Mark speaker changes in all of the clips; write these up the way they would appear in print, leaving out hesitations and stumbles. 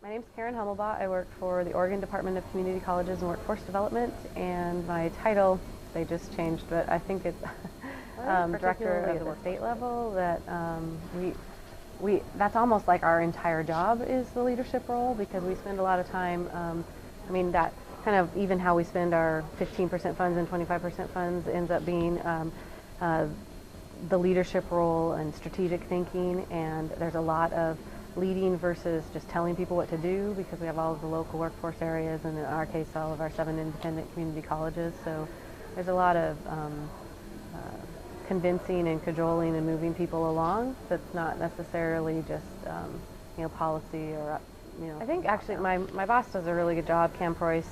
Speaker 1: My name's Karen Hummelbach. I work for the Oregon Department of Community Colleges and Workforce Development, and my title, they just changed, but I think it's director at the state level. That that's almost like our entire job is the leadership role, because we spend a lot of time, that kind of even how we spend our 15% funds and 25% funds ends up being the leadership role and strategic thinking, and there's a lot of leading versus just telling people what to do, because we have all of the local workforce areas, and in our case all of our 7 independent community colleges, so there's a lot of convincing and cajoling and moving people along. That's not necessarily just policy or I think actually my boss does a really good job, Cam Preuss.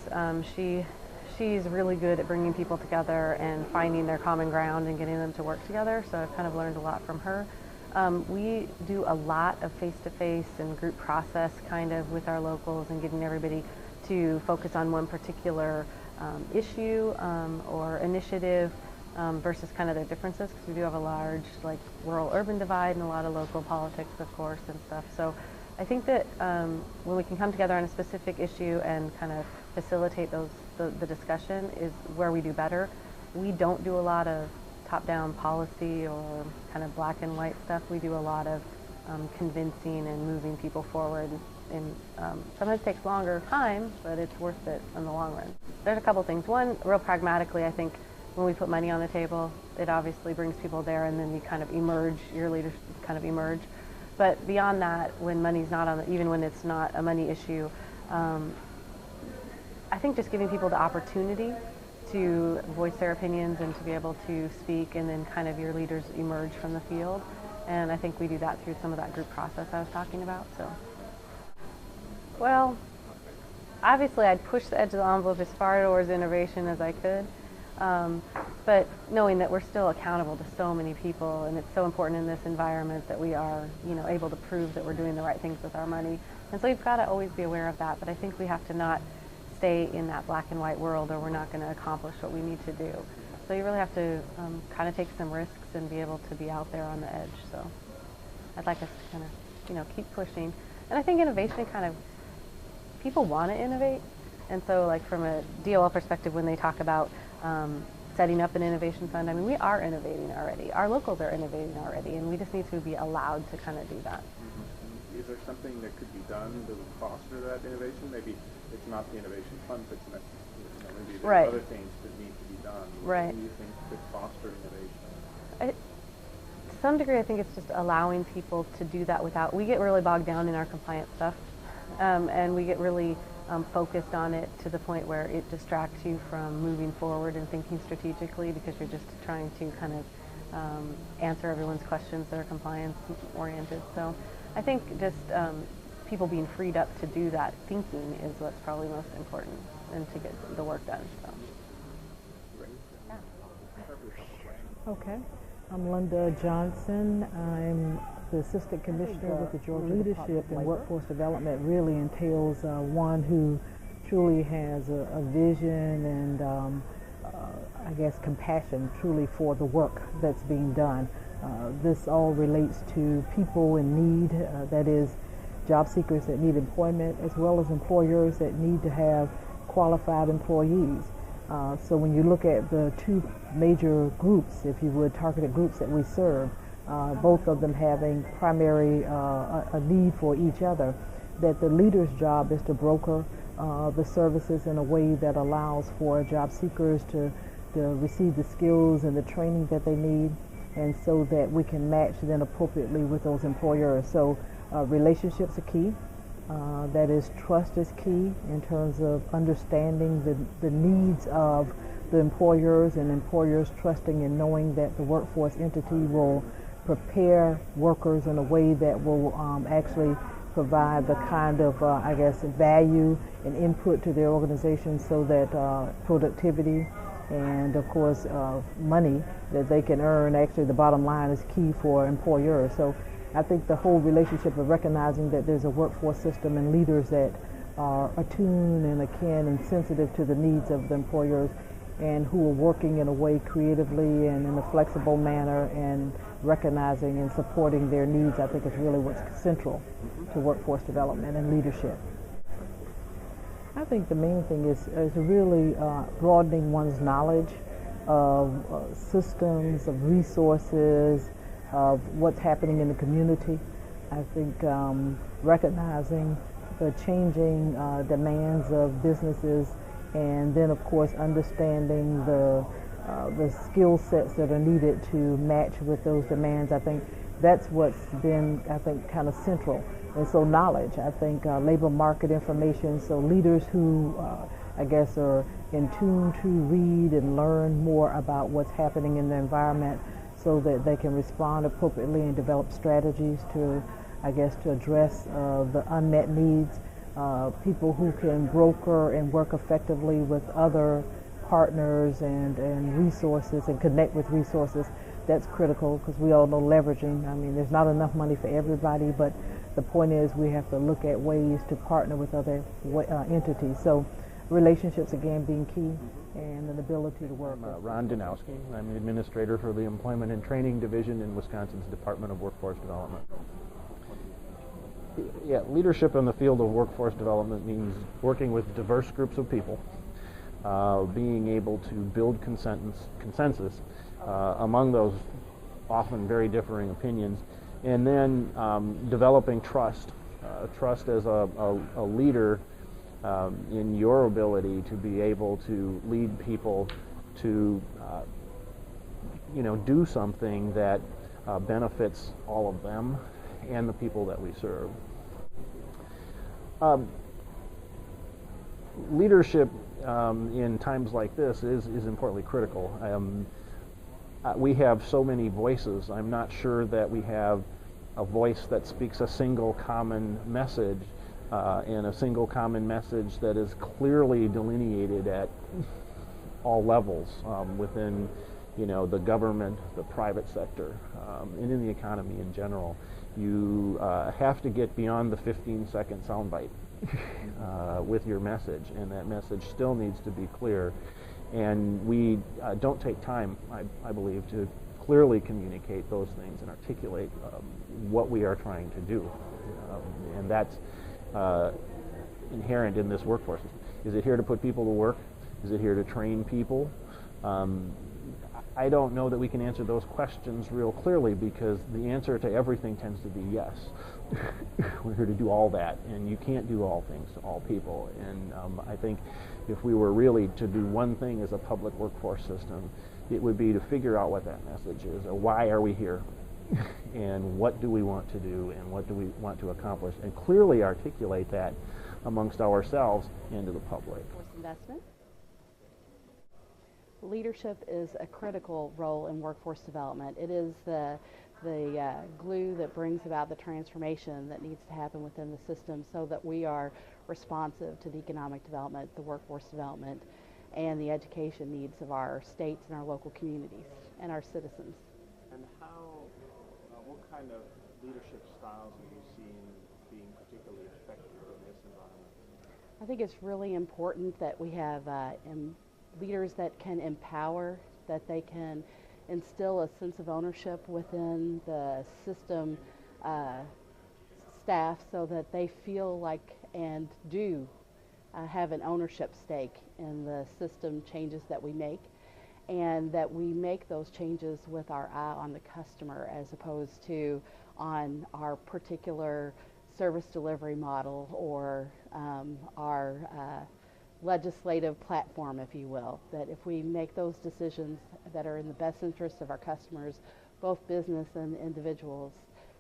Speaker 1: She's really good at bringing people together and finding their common ground and getting them to work together, so I've kind of learned a lot from her. We do a lot of face-to-face and group process kind of with our locals and getting everybody to focus on one particular issue or initiative versus kind of their differences, because we do have a large rural-urban divide and a lot of local politics, of course, and stuff. So I think that when we can come together on a specific issue and kind of facilitate the discussion is where we do better. We don't do a lot of top-down policy or kind of black and white stuff. We do a lot of convincing and moving people forward, and sometimes it takes longer time, but it's worth it in the long run. There's a couple things. One, real pragmatically, I think when we put money on the table, it obviously brings people there, and then you kind of emerge, your leaders kind of emerge. But beyond that, when money's not on, even when it's not a money issue, I think just giving people the opportunity to voice their opinions and to be able to speak, and then kind of your leaders emerge from the field. And I think we do that through some of that group process I was talking about. So, well, obviously I'd push the edge of the envelope as far towards innovation as I could, but knowing that we're still accountable to so many people, and it's so important in this environment that we are, able to prove that we're doing the right things with our money. And so we've got to always be aware of that, but I think we have to not stay in that black and white world, or we're not going to accomplish what we need to do. So you really have to kind of take some risks and be able to be out there on the edge. So I'd like us to kind of, keep pushing. And I think innovation people want to innovate. And so like from a DOL perspective, when they talk about setting up an innovation fund, we are innovating already. Our locals are innovating already, and we just need to be allowed to kind of do that.
Speaker 2: Mm-hmm. Is there something that could be done that would foster that innovation? Maybe it's not the innovation fund, but maybe there are other things that need to be done.
Speaker 1: Right.
Speaker 2: What do you think could foster innovation?
Speaker 1: To some degree, I think it's just allowing people to do that without, we get really bogged down in our compliance stuff, and we get really focused on it to the point where it distracts you from moving forward and thinking strategically, because you're just trying to kind of answer everyone's questions that are compliance oriented. So I think just people being freed up to do that thinking is what's probably most important, and to get the work done. So. Yeah.
Speaker 3: Okay. I'm Linda Johnson. I'm the Assistant Commissioner with the Georgia Leadership and Workforce Development. Really entails one who truly has a vision and I guess compassion truly for the work that's being done. This all relates to people in need, that is job seekers that need employment, as well as employers that need to have qualified employees. So when you look at the two major groups, if you would, targeted groups that we serve, both of them having primary a need for each other, that the leader's job is to broker the services in a way that allows for job seekers to receive the skills and the training that they need, and so that we can match then appropriately with those employers. So relationships are key. That is, trust is key in terms of understanding the needs of the employers, and employers trusting and knowing that the workforce entity will prepare workers in a way that will actually provide the kind of, value and input to their organization, so that productivity and, of course, money that they can earn, actually the bottom line, is key for employers. So I think the whole relationship of recognizing that there's a workforce system and leaders that are attuned and akin and sensitive to the needs of the employers, and who are working in a way creatively and in a flexible manner and recognizing and supporting their needs, I think is really what's central to workforce development and leadership. I think the main thing is really broadening one's knowledge of systems, of resources, of what's happening in the community. I think recognizing the changing demands of businesses, and then of course understanding the skill sets that are needed to match with those demands. I think that's what's been, I think, kind of central. And so knowledge, I think labor market information, so leaders who I guess are in tune to read and learn more about what's happening in the environment so that they can respond appropriately and develop strategies to, I guess, to address the unmet needs. People who can broker and work effectively with other partners and resources and connect with resources. That's critical because we all know leveraging. I mean, there's not enough money for everybody, but the point is we have to look at ways to partner with other entities. So relationships, again, being key, and an ability to work.
Speaker 4: I'm Ron Danowski. I'm the administrator for the Employment and Training Division in Wisconsin's Department of Workforce Development. Yeah, leadership in the field of workforce development means working with diverse groups of people, being able to build consensus among those often very differing opinions, and then developing trust. Trust as a leader in your ability to be able to lead people to do something that benefits all of them and the people that we serve. Leadership in times like this is importantly critical. We have so many voices. I'm not sure that we have a voice that speaks a single common message, and a single common message that is clearly delineated at all levels within, the government, the private sector, and in the economy in general. You have to get beyond the 15-second soundbite with your message, and that message still needs to be clear. And we don't take time, I believe, to clearly communicate those things and articulate what we are trying to do. And that's inherent in this workforce. Is it here to put people to work? Is it here to train people? I don't know that we can answer those questions real clearly, because the answer to everything tends to be yes. We're here to do all that, and you can't do all things to all people. And I think if we were really to do one thing as a public workforce system, it would be to figure out what that message is, or why are we here, and what do we want to do, and what do we want to accomplish, and clearly articulate that amongst ourselves and to the public.
Speaker 5: Investment. Leadership is a critical role in workforce development. It is the glue that brings about the transformation that needs to happen within the system so that we are responsive to the economic development, the workforce development, and the education needs of our states and our local communities and our citizens.
Speaker 2: And what kind of leadership styles are you seeing being particularly effective in this environment?
Speaker 5: I think it's really important that we have leaders that can empower, that they can instill a sense of ownership within the system staff so that they feel like and do have an ownership stake in the system changes that we make, and that we make those changes with our eye on the customer as opposed to on our particular service delivery model or our legislative platform, if you will. That if we make those decisions that are in the best interest of our customers, both business and individuals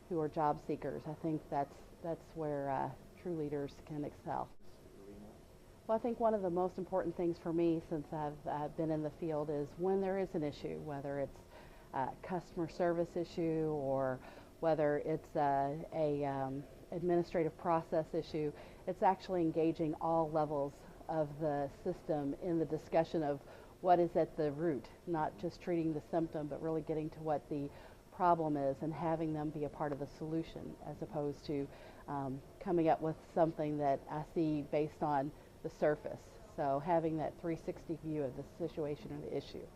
Speaker 5: who are job seekers, I think that's where true leaders can excel. Well, I think one of the most important things for me since I've been in the field is when there is an issue, whether it's a customer service issue or whether it's a administrative process issue, it's actually engaging all levels of the system in the discussion of what is at the root, not just treating the symptom, but really getting to what the problem is and having them be a part of the solution as opposed to coming up with something that I see based on the surface. So having that 360 view of the situation or the issue.